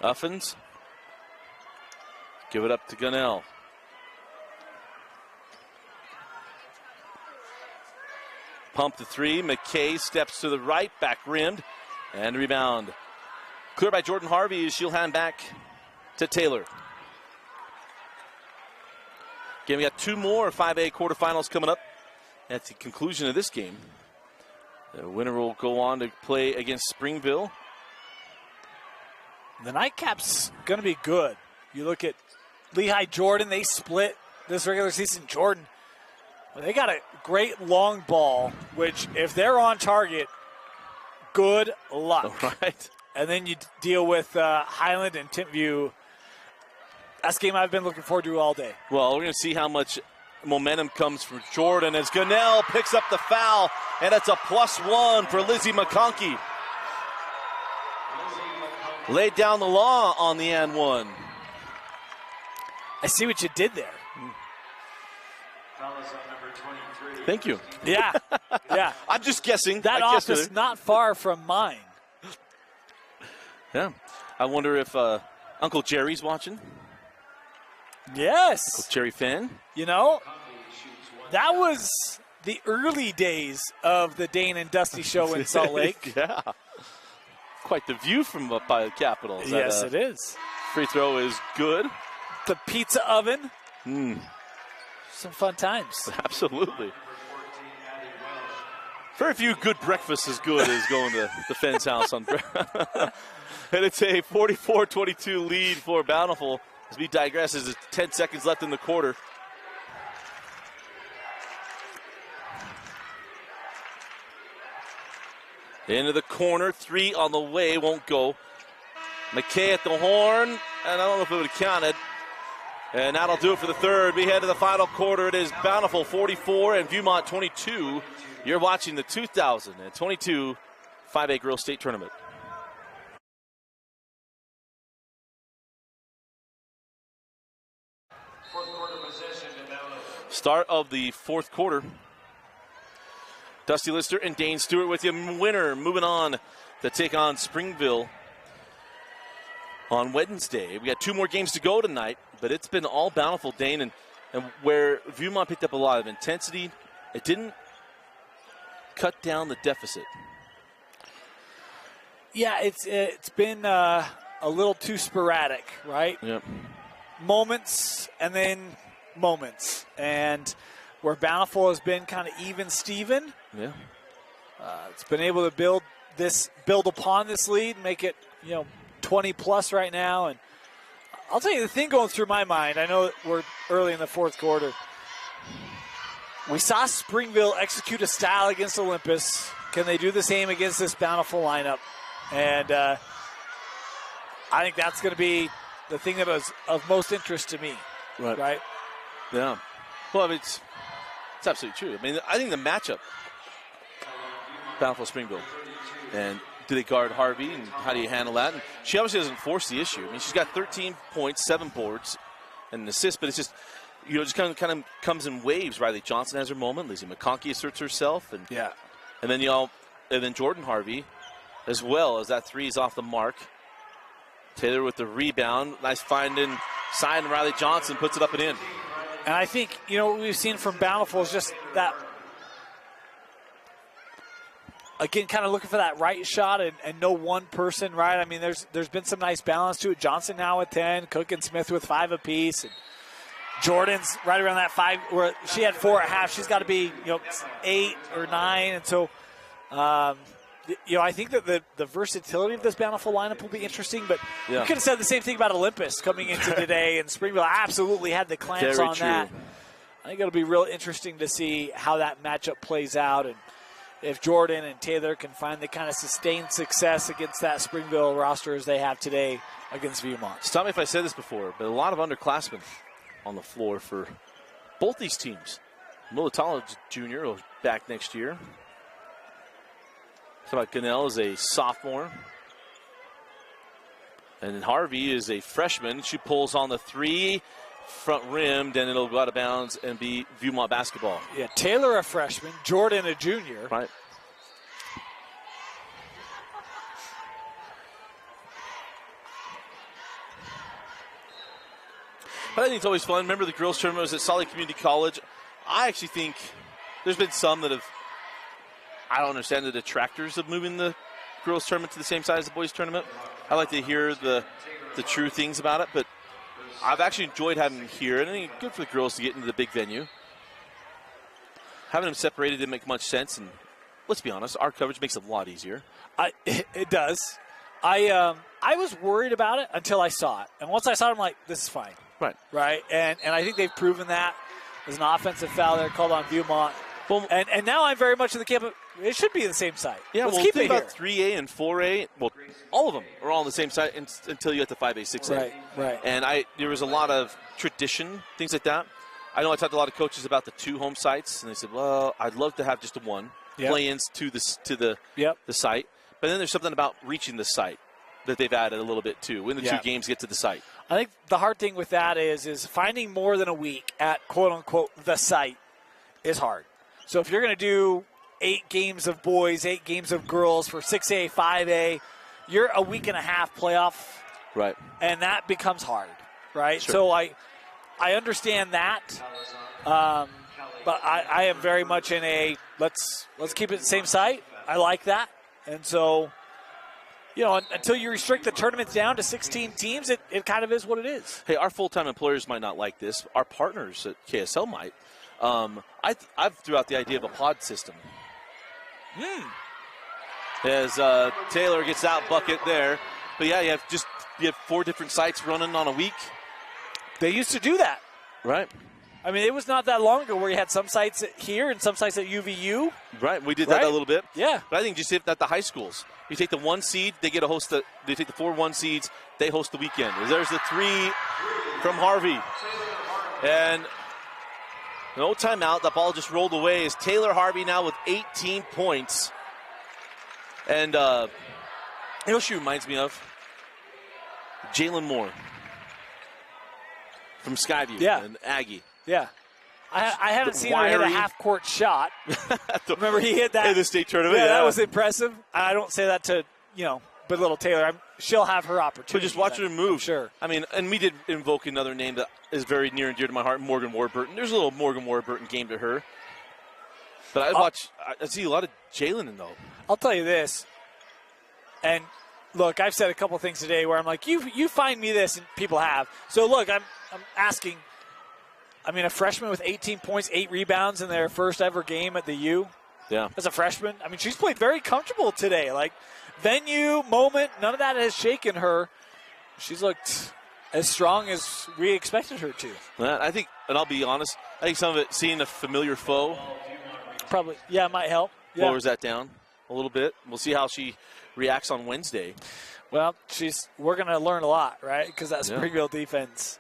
Uffins, give it up to Gunnell. Pump the 3, McKay steps to the right, back rimmed, and rebound. Clear by Jordan Harvey as she'll hand back to Taylor. Again, we got 2 more 5A quarterfinals coming up at the conclusion of this game. The winner will go on to play against Springville. The nightcap's going to be good. You look at Lehigh Jordan, they split this regular season. Jordan, well, they got a great long ball, which if they're on target, good luck. All right. And then you deal with Highland and Timpview. That's a game I've been looking forward to all day. Well, we're going to see how much momentum comes from Jordan as Gunnell picks up the foul, and it's a +1 for Lizzie McConkey. Laid down the law on the and one. I see what you did there. Thank you. Yeah, yeah. I'm just guessing. That office not far from mine. Yeah. I wonder if Uncle Jerry's watching. Yes. Uncle Jerry Finn. You know, that was the early days of the Dane and Dusty show in Salt Lake. Yeah. Quite the view from up by the Capitals. Yes, it is. Free throw is good. The pizza oven. Some fun times. Absolutely. Very few good breakfasts as good as going to the Fenn's house on and it's a 44-22 lead for Bountiful as we digress as 10 seconds left in the quarter. Into the corner, 3 on the way, won't go. McKay at the horn, and I don't know if it would have counted. And that'll do it for the third. We head to the final quarter. It is Bountiful 44 and Viewmont 22. You're watching the 2022 5A Girls State Tournament. Start of the fourth quarter. Dusty Lister and Dane Stewart with you. Winner moving on to take on Springville on Wednesday. We got 2 more games to go tonight, but it's been all Bountiful, Dane, and where Viewmont picked up a lot of intensity, it didn't cut down the deficit. Yeah, it's been a little too sporadic, right? Yep. Moments and then moments, and where Bountiful has been kind of even-steven. Yeah. It's been able to build upon this lead, make it 20+ right now. And I'll tell you the thing going through my mind. I know we're early in the fourth quarter. We saw Springville execute a style against Olympus. Can they do the same against this Bountiful lineup? And I think that's going to be the thing that was of most interest to me. Right? Yeah. Well, I mean, it's absolutely true. I mean, I think the matchup, Bountiful Springville, and do they guard Harvey, and how do you handle that? And she obviously doesn't force the issue. I mean, she's got 13 points, 7 boards, and an assist, but it's just, just kind of comes in waves. Riley Johnson has her moment. Lizzie McConkey asserts herself, and then Jordan Harvey, as well as that 3 is off the mark. Taylor with the rebound, nice find inside, and Riley Johnson puts it up and in. And I think, what we've seen from Bountiful is just that, again, kind of looking for that right shot and no one person, right? I mean, there's been some nice balance to it. Johnson now with 10, Cook and Smith with 5 apiece. And Jordan's right around that 5, where she had 4 at half. She's got to be, 8 or 9. And so, I think that the versatility of this Bountiful lineup will be interesting, but you could have said the same thing about Olympus coming into today, and Springville absolutely had the clamps on that. I think it'll be real interesting to see how that matchup plays out, and if Jordan and Taylor can find the kind of sustained success against that Springville roster as they have today against Viewmont. Stop me if I said this before, but a lot of underclassmen on the floor for both these teams. Militalo Jr. will be back next year. Gunnell is a sophomore. And Harvey is a freshman. She pulls on the 3, front rimmed, and it'll go out of bounds and be Viewmont basketball. Yeah, Taylor a freshman, Jordan a junior. Right. But I think it's always fun. Remember the girls' tournament was at Salt Lake Community College. I actually think there's been some that have, I don't understand the detractors of moving the girls' tournament to the same size as the boys' tournament. I like to hear the true things about it, but I've actually enjoyed having him here, and I think good for the girls to get into the big venue. Having them separated didn't make much sense, and let's be honest, our coverage makes it a lot easier. It does. I was worried about it until I saw it, and once I saw it, I'm like, this is fine. Right, and I think they've proven that. There's an offensive foul there called on Viewmont. Well, and now I'm very much in the camp of it should be the same site. Yeah, let's keep it about 3A and 4A. Well, all of them are all on the same site until you get to 5A, 6A. Right. And there was a lot of tradition, things like that. I know I talked to a lot of coaches about the 2 home sites, and they said, well, I'd love to have just the 1 play-ins to the site. But then there's something about reaching the site that they've added a little bit too when the 2 games get to the site. I think the hard thing with that is finding more than a week at quote-unquote the site is hard. So if you're going to do 8 games of boys, 8 games of girls for 6A, 5A, you're a week and a half playoff. Right. And that becomes hard, right? Sure. So I understand that, but I am very much in a let's keep it the same site. I like that. And so, until you restrict the tournaments down to 16 teams, it kind of is what it is. Hey, our full-time employers might not like this. Our partners at KSL might. I've threw out the idea of a pod system. As Taylor gets out bucket there. But, yeah, you have 4 different sites running on a week. They used to do that. Right. I mean, it was not that long ago where you had some sites here and some sites at UVU. Right, we did that a little bit. Yeah. But I think just at the high schools, you take the 1 seed, they get to host they take the 4 1 seeds, they host the weekend. There's the 3 from Harvey. And no timeout. The ball just rolled away as Taylor Harvey now with 18 points. And, she reminds me of Jalen Moore from Skyview and Aggie. Yeah. I haven't seen her hit a half-court shot. Remember, he hit that in the state tournament. Yeah, that was impressive. I don't say that to, belittle Taylor. She'll have her opportunity. But just watch her move. Sure. I mean, and we did invoke another name that is very near and dear to my heart, Morgan Warburton. There's a little Morgan Warburton game to her. But I see a lot of Jalen, though. I'll tell you this. And, look, I've said a couple things today where I'm like, you find me this, and people have. So, look, I'm asking, a freshman with 18 points, 8 rebounds in their first ever game at the U. Yeah. As a freshman. She's played very comfortable today. Like, venue, moment, none of that has shaken her. She's looked as strong as we expected her to. I think, and I'll be honest, I think some of it, seeing a familiar foe. Probably, it might help. Yeah. Lowers that down a little bit. We'll see how she reacts on Wednesday. Well, we're going to learn a lot, right? Because that Springville defense.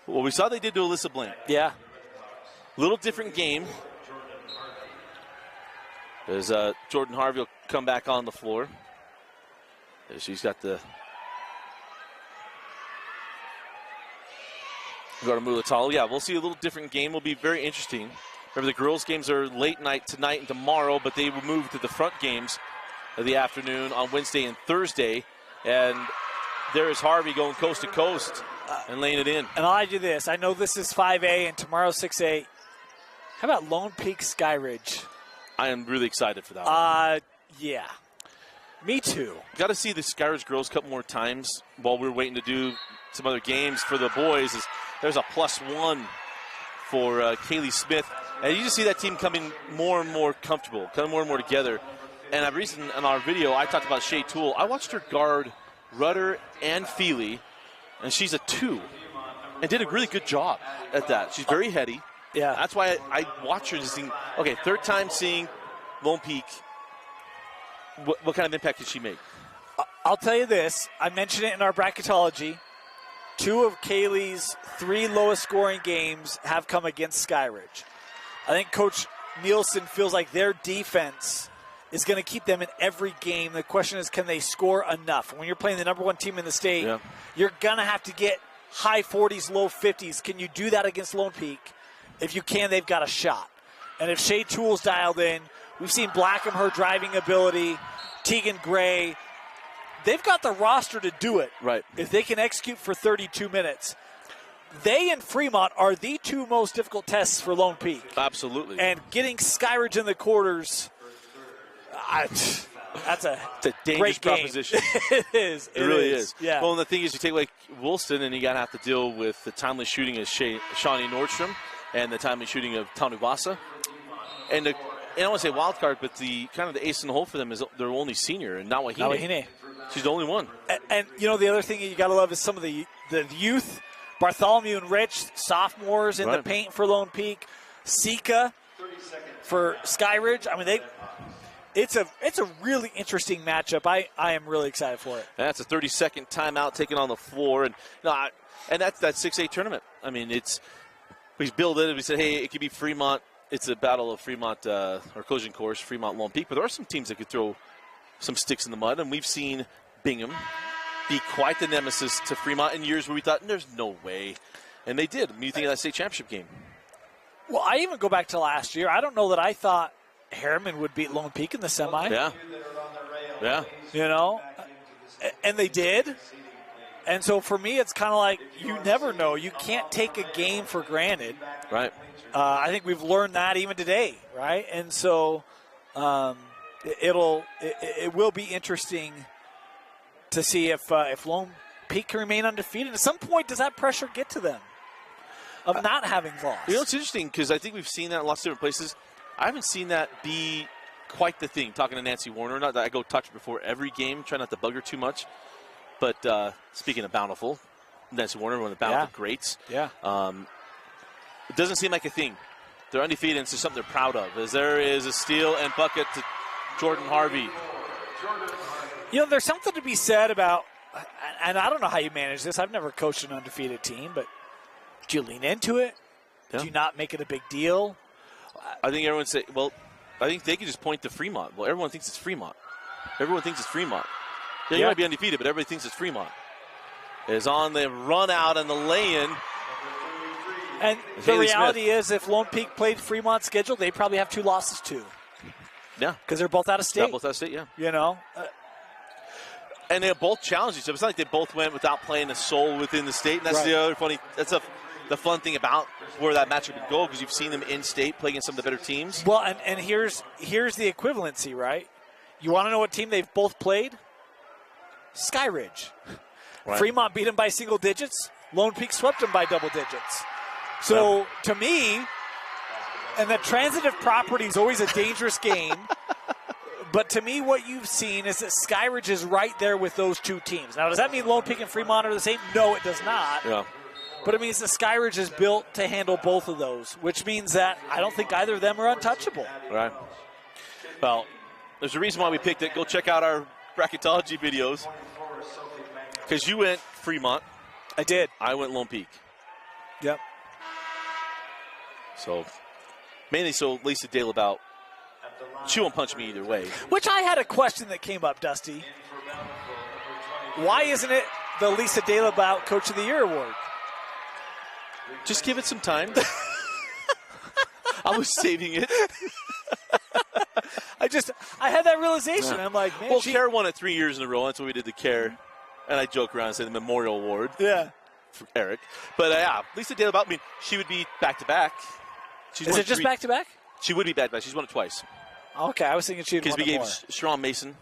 Well, we saw they did to Alyssa Blank. Yeah. Little different game. As Jordan Harvey will come back on the floor. As she's got the Mulatalo. Yeah, we'll see a little different game. Will be very interesting. Remember, the girls' games are late night tonight and tomorrow, but they will move to the front games of the afternoon on Wednesday and Thursday. And there is Harvey going coast to coast and laying it in. And I'll add you this. I know this is 5A and tomorrow 6A. How about Lone Peak Skyridge? I am really excited for that one. Yeah. Me too. Got to see the Skyridge girls a couple more times while we're waiting to do some other games for the boys. There's a +1 for Kaylee Smith. And you just see that team coming more and more comfortable, coming more and more together. And I've recently, in our video, I talked about Shea Toole. I watched her guard Rudder and Feely, and she's a 2. And did a really good job at that. She's very heady. Yeah. That's why I watch her just think, okay, third time seeing Lone Peak. What kind of impact did she make? I'll tell you this. I mentioned it in our bracketology. 2 of Kaylee's 3 lowest scoring games have come against Skyridge. I think Coach Nielsen feels like their defense is going to keep them in every game. The question is, can they score enough? When you're playing the number 1 team in the state, you're going to have to get high 40s, low 50s. Can you do that against Lone Peak? If you can, they've got a shot. And if Shea Toole's dialed in, we've seen Blackham, her driving ability, Tegan Gray. They've got the roster to do it. Right. If they can execute for 32 minutes. They and Fremont are the 2 most difficult tests for Lone Peak. Absolutely. And getting Skyridge in the quarters, That's it's a dangerous proposition. It is. It really is. Yeah. Well, and the thing is, you take like Woolston, and you got to have to deal with the timely shooting of Shawnee Nordstrom and the timely shooting of Taunubasa. And I don't want to say wild card, but the kind of the ace in the hole for them is their only senior, and Nawahine. She's the only one. And the other thing you got to love is some of the youth, Bartholomew and Rich, sophomores in the paint for Lone Peak, Sika for Skyridge. I mean, it's a really interesting matchup. I am really excited for it. That's a 30-second timeout taken on the floor, and that's that 6A tournament. I mean, we built it. We said, hey, it could be Fremont. It's a battle of Fremont or collision course, Fremont Lone Peak. But there are some teams that could throw some sticks in the mud, and we've seen Bingham be quite the nemesis to Fremont in years where we thought there's no way, and they did. When you think of that state championship game. Well, I even go back to last year. I don't know that I thought Harriman would beat Lone Peak in the semi. Yeah. And they did. And so for me, it's kind of like you never know. You can't take a game for granted. Right. I think we've learned that even today, right? And so it will be interesting to see if Lone Peak can remain undefeated. At some point, does that pressure get to them of not having lost? It's interesting because I think we've seen that in lots of different places. I haven't seen that be quite the thing. Talking to Nancy Warner, not that I go touch before every game, try not to bug her too much. But speaking of Bountiful, Nancy Warner, one of the Bountiful greats. Yeah. It doesn't seem like a thing. They're undefeated, and it's just something they're proud of. As there is a steal and bucket to Jordan Harvey. There's something to be said about, and I don't know how you manage this. I've never coached an undefeated team, but do you lean into it? Yeah. Do you not make it a big deal? I think everyone say, well, I think they could just point to Fremont. Well, everyone thinks it's Fremont. Everyone thinks it's Fremont. Yeah, you might be undefeated, but everybody thinks it's Fremont. It's on the run out and the lay-in. And the reality is, if Lone Peak played Fremont's schedule, they probably have 2 losses too. Yeah. Because they're both out of state. Yeah, both out of state, yeah. And they both challenged each other. It's not like they both went without playing a soul within the state. And that's the other funny, the fun thing about where that matchup would go, because you've seen them in state play against some of the better teams. Well, and here's the equivalency, right? You want to know what team they've both played? Skyridge. Right. Fremont beat them by single digits. Lone Peak swept them by double digits. So, to me, and the transitive property is always a dangerous game, but to me what you've seen is that Skyridge is right there with those two teams. Now, does that mean Lone Peak and Fremont are the same? No, it does not. Yeah. But it means that Skyridge is built to handle both of those, which means that I don't think either of them are untouchable. Right. Well, there's a reason why we picked it. Go check out our bracketology videos. Because you went Fremont. I did. I went Lone Peak. Yep. So, mainly so Lisa Dale about, she won't punch me either way. Which I had a question that came up, Dusty. Why isn't it the Lisa Dale about Coach of the Year award? Just give it some time. I was saving it. I had that realization. Yeah. I'm like, man. Well, Care won it 3 years in a row. That's what we did to Care. And I joke around and say the Memorial Award. Yeah. For Eric. But, Lisa Dale about, she would be back-to-back. Is it just back-to-back? She would be back-to-back. She's won it twice. Okay, I was thinking she'd won it more. Because we gave Sharon Mason.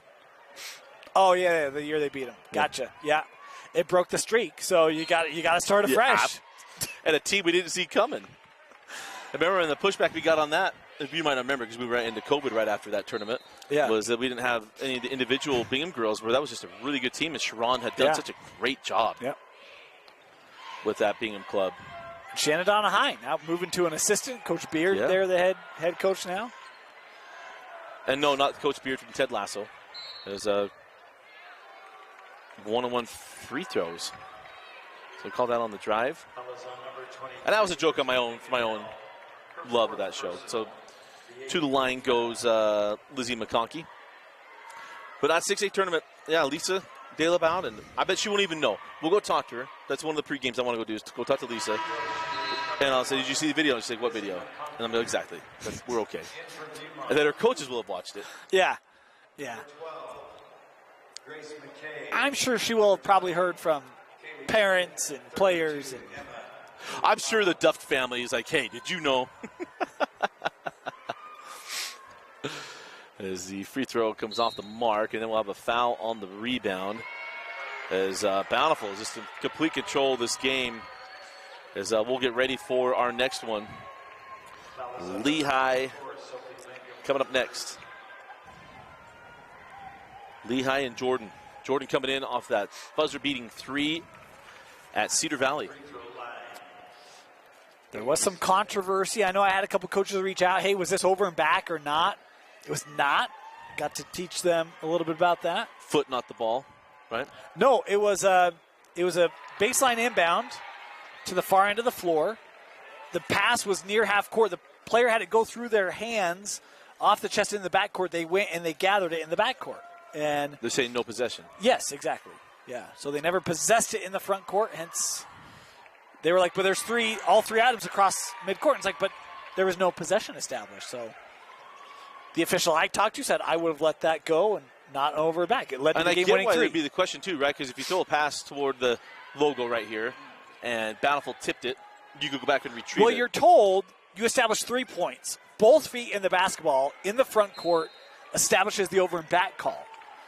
Oh, yeah, the year they beat him. Gotcha. Yeah. It broke the streak, so you got to start afresh. And a team we didn't see coming. I remember in the pushback we got on that, if you might not remember, because we were into COVID right after that tournament, was that we didn't have any of the individual Bingham girls, where that was just a really good team, and Sharon had done such a great job with that Bingham club. Shenandoah High now moving to an assistant. Coach Beard there, the head coach now. And no, not Coach Beard from Ted Lasso. There's a one-on-one free throws. So we call that on the drive. And that was a joke on my own, for my own love of that show. So to the line goes Lizzie McConkey. But that 6A tournament, Lisa Dale about, and I bet she won't even know. We'll go talk to her. That's one of the pre-games I want to go do, is to go talk to Lisa. And I'll say, did you see the video? And she's like, what video? And I'm like, exactly. We're okay. And then her coaches will have watched it. Yeah. I'm sure she will have probably heard from parents and players. And I'm sure the Duft family is like, hey, did you know? as the free throw comes off the mark, and then we'll have a foul on the rebound as Bountiful is just in complete control of this game as we'll get ready for our next one. Lehigh coming up next. Lehigh and Jordan. Jordan coming in off that buzzer-beating 3 at Cedar Valley. There was some controversy. I know I had a couple coaches reach out, hey, was this over and back or not? It was not. Got to teach them a little bit about that. Foot, not the ball, right? No, it was a baseline inbound to the far end of the floor. The pass was near half court. The player had to go through their hands off the chest in the backcourt. They went and they gathered it in the backcourt. And they're saying no possession. Yes, exactly. Yeah. So they never possessed it in the front court. Hence, they were like, but there's all three items across midcourt. And it's like, but there was no possession established. So the official I talked to said I would have let that go and not over or back. It led to the game-winning 3. That would be the question too, right? Because if you throw a pass toward the logo right here, and Bountiful tipped it, you could go back and retrieve it. Well, you're told you establish 3 points. Both feet in the basketball in the front court establishes the over and back call.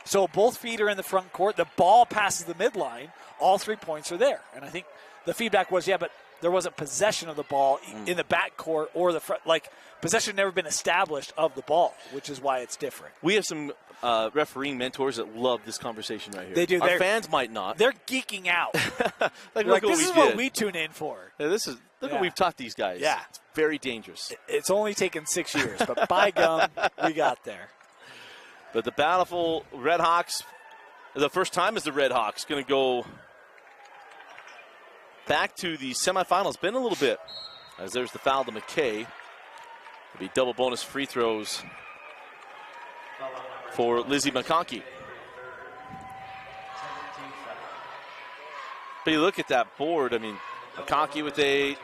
So both feet are in the front court. The ball passes the midline. All 3 points are there. And I think the feedback was, yeah, but there wasn't possession of the ball in the back court or the front. Like, possession never been established of the ball, which is why it's different. We have some refereeing mentors that love this conversation right here. They do. Our fans might not. They're geeking out. Look this is what we tune in for. Yeah, look what we've taught these guys. Yeah. It's very dangerous. It's only taken 6 years, but by gum, we got there. But the Bountiful Redhawks, the first time as the Redhawks, going to go back to the semifinals. Been a little bit, as there's the foul to McKay. It'll be double bonus free throws for Lizzie McConkey. But you look at that board, I mean, McConkey with 8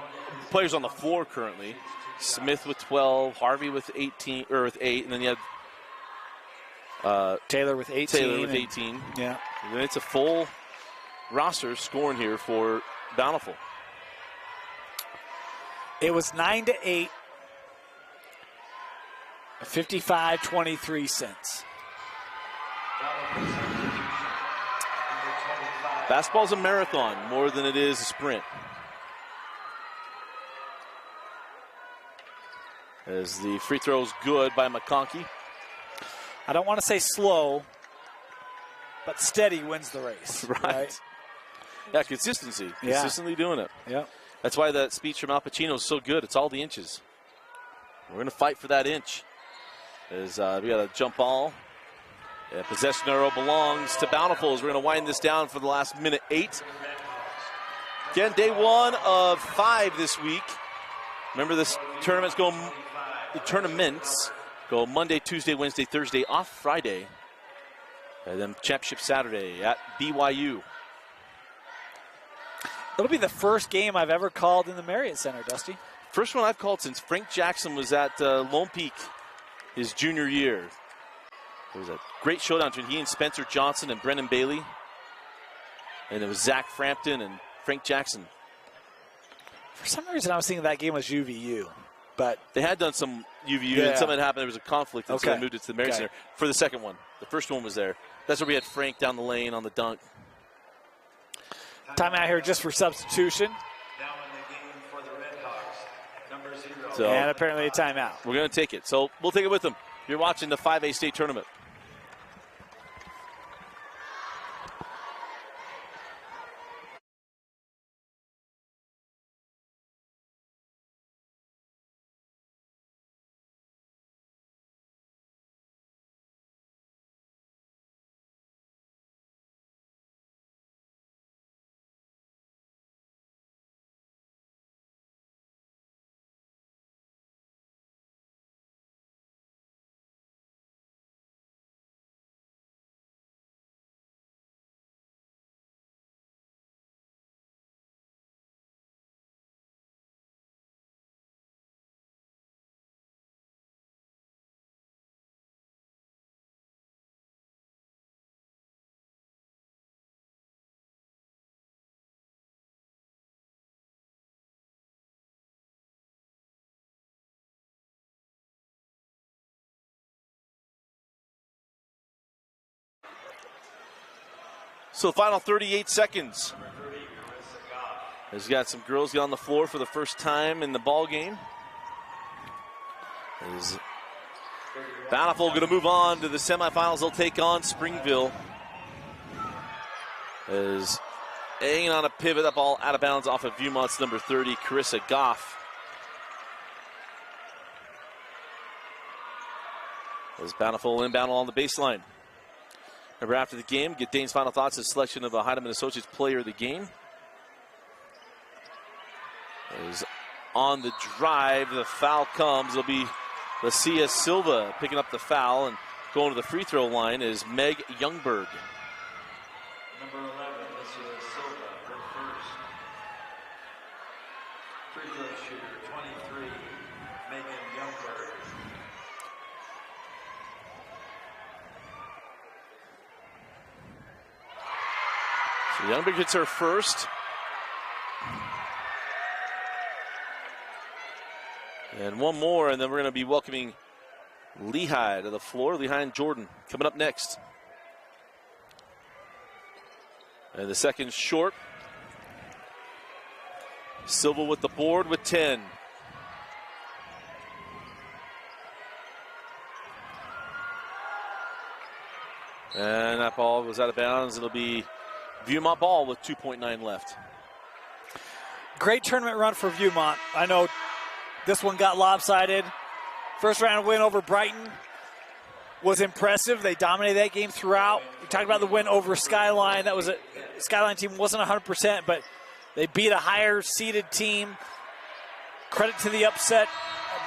players on the floor currently. Smith with 12, Harvey with 18 or with 8, and then you have Taylor with 18. Yeah. And it's a full roster scoring here for Bountiful. It was 9-8. 55-23 cents. Basketball's a marathon more than it is a sprint. As the free throw's good by McConkey. I don't want to say slow, but steady wins the race. Right. Yeah, consistency. Consistently doing it. Yeah. That's why that speech from Al Pacino is so good. It's all the inches. We're going to fight for that inch. As we got a jump ball. Yeah, possession arrow belongs to Bountiful as we're going to wind this down for the last minute 8. Again, day 1 of 5 this week. Remember, the tournaments go Monday, Tuesday, Wednesday, Thursday, off Friday. And then championship Saturday at BYU. It'll be the first game I've ever called in the Marriott Center, Dusty. First one I've called since Frank Jackson was at Lone Peak his junior year. It was a great showdown between he and Spencer Johnson and Brendan Bailey. And it was Zach Frampton and Frank Jackson. For some reason, I was thinking that game was UVU. But they had done some UVU, and something happened. There was a conflict, and so they moved it to the Marriott Center for the second one. The first one was there. That's where we had Frank down the lane on the dunk. Timeout here just for substitution. Now in the game for the Redhawks, number 0. So, and apparently a timeout. We're going to take it. So we'll take it with them. You're watching the 5A state tournament. So final 38 seconds. He's got some girls get on the floor for the first time in the ball game. Is Bountiful going to move on to the semifinals? They'll take on Springville. Is hanging on a pivot, that ball out of bounds off of Viewmont's number 30, Carissa Goff. As Bountiful inbound along the baseline. Remember, after the game, get Dane's final thoughts, his selection of a Heidemann Associates player of the game. Is on the drive, the foul comes. It'll be Lucia Silva picking up the foul, and going to the free throw line is Meg Youngberg. Number 11, Lucia Silva, her first. Free throw shooter, 23, Megan Youngberg. So Youngberg hits her first. And one more, and then we're going to be welcoming Lehigh to the floor. Lehigh and Jordan coming up next. And the second short. Silva with the board with 10. And that ball was out of bounds. It'll be Viewmont ball with 2.9 left. Great tournament run for Viewmont. I know this one got lopsided. First round win over Brighton was impressive. They dominated that game throughout. We talked about the win over Skyline. That was a Skyline team wasn't 100%, but they beat a higher seeded team. Credit to the upset,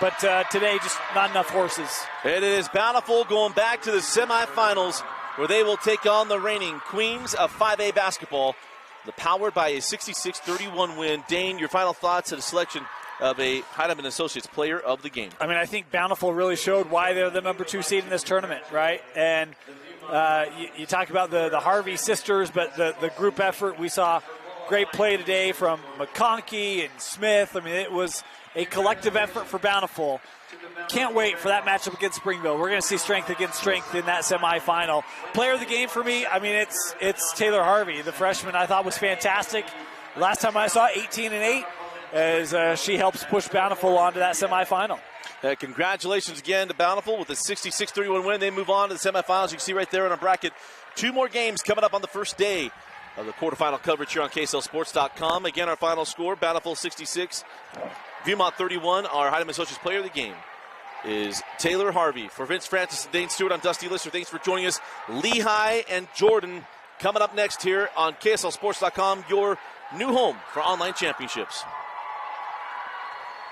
but today just not enough horses. It is Bountiful going back to the semifinals, where they will take on the reigning queens of 5A basketball. The powered by a 66-31 win. Dane, your final thoughts on the selection of a Heidemann Associates player of the game. I mean, I think Bountiful really showed why they're the number 2 seed in this tournament, right? And you talk about the Harvey sisters, but the group effort, we saw great play today from McConkey and Smith. I mean, it was a collective effort for Bountiful. Can't wait for that matchup against Springville. We're going to see strength against strength in that semifinal. Player of the game for me, I mean, it's Taylor Harvey, the freshman. I thought was fantastic. Last time I saw 18-8 as she helps push Bountiful onto that semifinal. Congratulations again to Bountiful with a 66-31 win. They move on to the semifinals. You can see right there in our bracket, 2 more games coming up on the first day of the quarterfinal coverage here on KSLSports.com. Again, our final score, Bountiful 66, Viewmont 31. Our Heidemann Associates player of the game is Taylor Harvey. For Vince Francis and Dane Stewart, I'm Dusty Lister. Thanks for joining us. Lehigh and Jordan coming up next here on KSLSports.com, your new home for online championships.